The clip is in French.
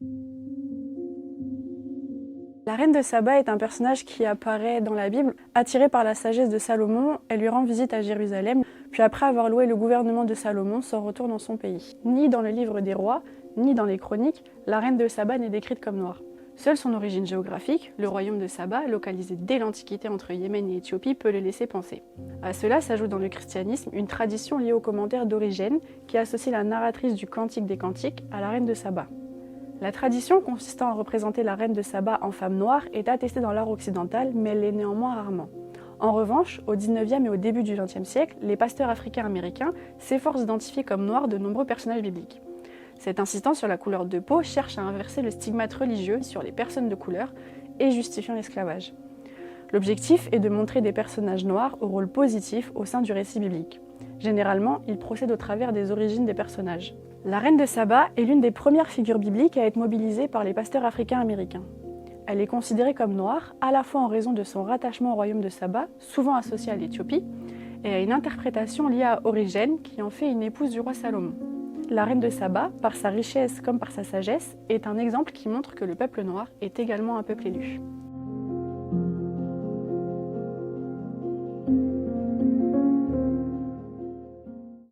La reine de Saba est un personnage qui apparaît dans la Bible. Attirée par la sagesse de Salomon, elle lui rend visite à Jérusalem, puis après avoir loué le gouvernement de Salomon, s'en retourne dans son pays. Ni dans le livre des rois, ni dans les chroniques, la reine de Saba n'est décrite comme noire. Seule son origine géographique, le royaume de Saba, localisé dès l'Antiquité entre Yémen et Éthiopie, peut le laisser penser. À cela s'ajoute dans le christianisme une tradition liée au commentaire d'Origène qui associe la narratrice du Cantique des Cantiques à la reine de Saba. La tradition consistant à représenter la reine de Saba en femme noire est attestée dans l'art occidental, mais elle l'est néanmoins rarement. En revanche, au XIXe et au début du XXe siècle, les pasteurs africains-américains s'efforcent d'identifier comme noirs de nombreux personnages bibliques. Cette insistance sur la couleur de peau cherche à inverser le stigmate religieux sur les personnes de couleur et justifiant l'esclavage. L'objectif est de montrer des personnages noirs au rôle positif au sein du récit biblique. Généralement, il procède au travers des origines des personnages. La reine de Saba est l'une des premières figures bibliques à être mobilisée par les pasteurs africains-américains. Elle est considérée comme noire à la fois en raison de son rattachement au royaume de Saba, souvent associé à l'Éthiopie, et à une interprétation liée à Origène qui en fait une épouse du roi Salomon. La reine de Saba, par sa richesse comme par sa sagesse, est un exemple qui montre que le peuple noir est également un peuple élu.